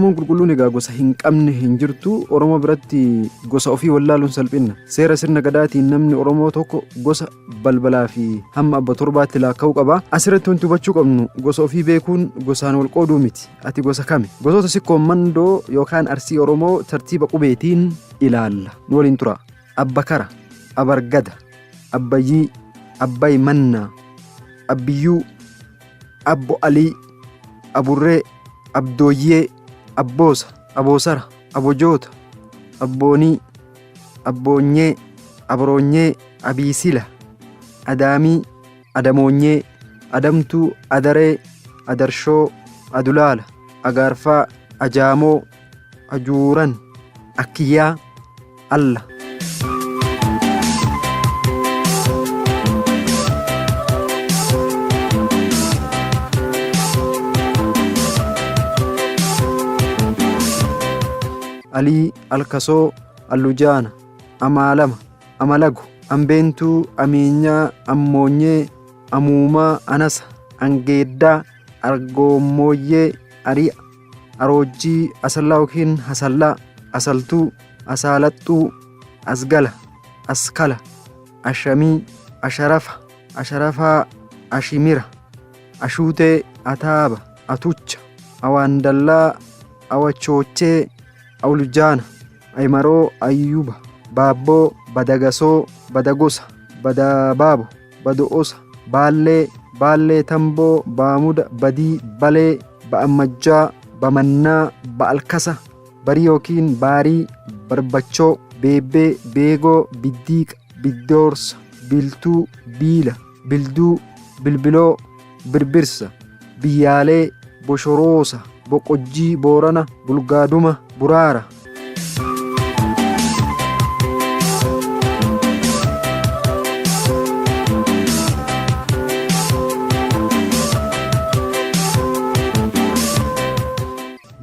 Oromoon qulqulluun egaa gosa hin qabne hin jirtu. Oromoo biratti gosa ofii wallaaluun salphina. Seera sirna gadaatiin namni Oromoo tokko gosa balbalaa fi hamma abba torbaatti lakkaa'uu qaba. Asirratti wanti hubachuu qabnu gosa ofii beekuun gosaan wal qooduu miti. Ati gosa kami? Gosoota sikkoo mandoo yookaan arsii Oromoo tartiiba qubeetiin ilaalla. Nu waliin tura. Abba kara, abargada, abbayyii, abbay mannaa, abbiyyuu, abbo alii, aburree, abdooyyee, abboosa, aboosara, abojoota, abboonii, abboonyee, abroonyee, abiisila, adaamii, adamoonyee, adamtuu, adaree, adarshoo, adulaala, agaarfaa, ajaamoo, ajuuran, akkiyyaa, alla. Alii, alkasoo, allujaana, amaalama, amalagu, ambeentuu, amiinyaa, ammoonyee, amuumaa, anasa, angeeddaa, argoommooyyee, ari'a, aroojjii, asallaa yookiin hasallaa, asaltuu, asaalaxxuu, asgala, askala, ashamii, asharafa, asharafaa, ashimira, ashuutee, ataaba, atucha, awaandallaa, awachoochee, awlujaana, aymaroo, ayyuba, baabboo, badagasoo, badagosa, badabaabo, bado'osa, baallee, baallee tamboo, baamuda, badii, balee, ba'ammajjaa, bamannaa, ba'alkasa, barii yookiin baarii, barbachoo, beebbee, beegoo, biddiiqa, biddoorsa, biltuu, biila, bilduu, bilbiloo, birbirsa, biyyaalee, boshoroosa, boqojjii, boorana, bulgaaduma, buraara.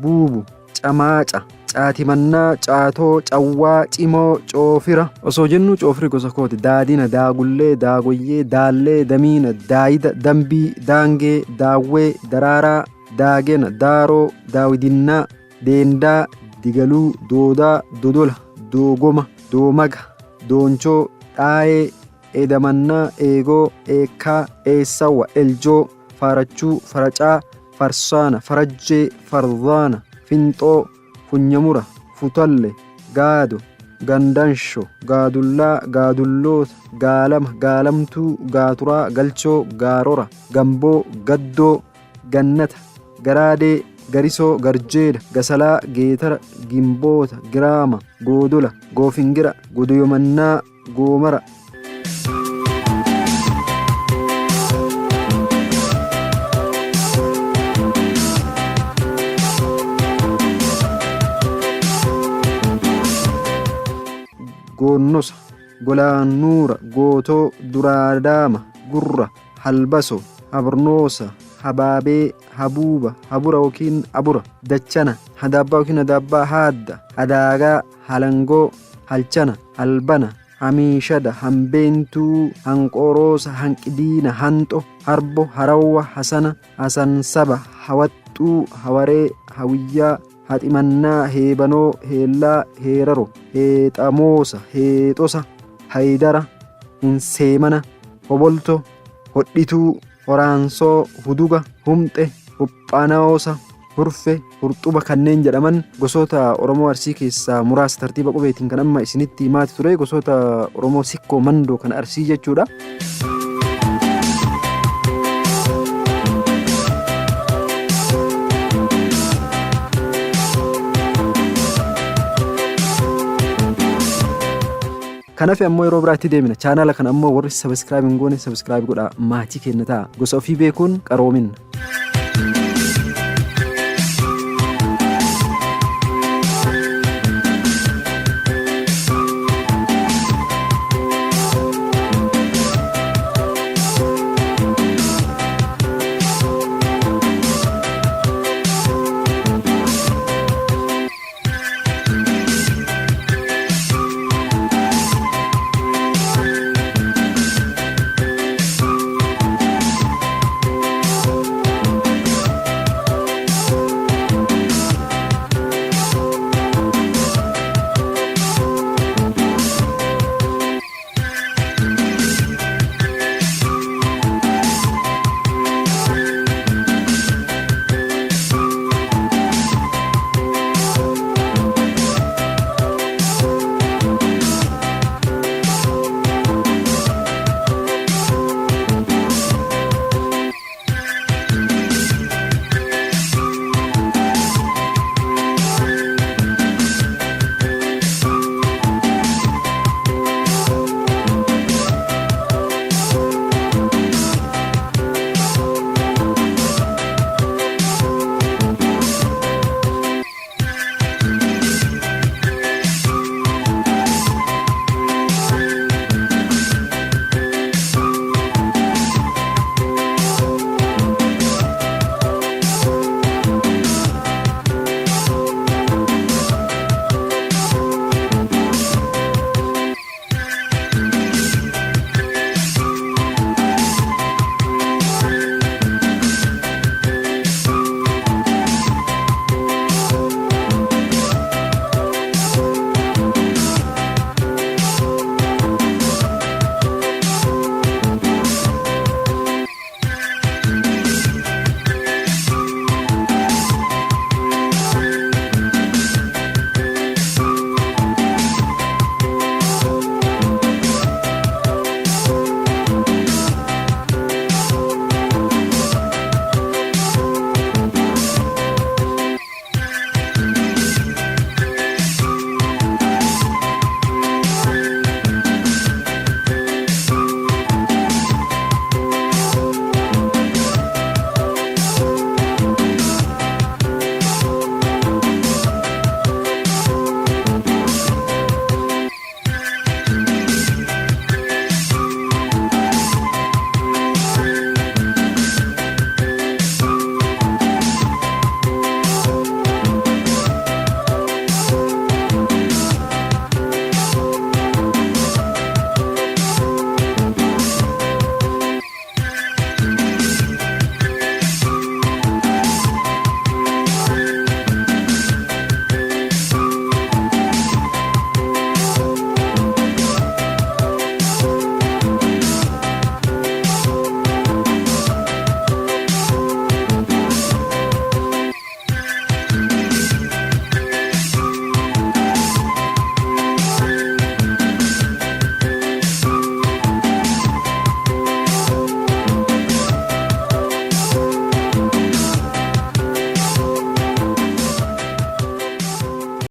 Buubu, camaaca, caatimannaa, caatoo, cawwaa, cimoo, coofira. Osoo jennu coofiri gosa kooti. Daadina, daagullee, daagoyyee, daallee, damiina, daayida, dambii, daangee, daawwee, daraaraa, daagena, daaroo, daawidinnaa, deendaa, digaluu, doodaa, dodola, doogoma, doomaga, doonchoo, dhaayee, edamannaa, eegoo, eekkaa, eessawa, eljoo, faarachuu, faracaa, farsaana, farajjee, fardaana, finxoo, funyamura, futalle, gaado, gandansho, gaadullaa, gaadulloota, gaalama, gaalamtuu, gaaturaa, galchoo, gaarora, gamboo, gaddoo, gannata, garaadee, garisoo, garjeeda, gasalaa, geetara, gimboota, giraama, goodola, goofingira, godoyomannaa, goomara. Goonnosa, golaanuura, gootoo, duraadaama, gurra, halbaso, habarnoosa, habaabee, habuuba, habura yookiin abura, dachana, hadaabbaa yookiin hadaabbaa, haadda, hadaagaa, halangoo, halchana, halbana, hamiishada, hambeentuu, hanqoroosa, hanqidiina, hanxo, harbo, harawwa, hasana, hasansaba, hawaxxuu, hawaree, hawiyyaa, haximannaa, heebanoo, heellaa, heeraro, heexamoosa, heexosa, haydara, hinseemana, hobolto, hodhituu, horaansoo, huduga, humxe, huphanoosa, hurfe, hurxuba kanneen jedhaman gosoota Oromoo Arsii keessaa muraasa tartiiba qubeetiin kan amma isinitti himaati ture. Gosoota Oromoo sikkoo mandoo kan Arsii jechuudha. Kanaaf ammoo yeroo biraatti deemina. Chaanaala kana ammoo warri sabiskiraayib hin goone sabiskiraayib godhaa. Maatii kenna ta'a. Gosa ofii beekuun qaroominna.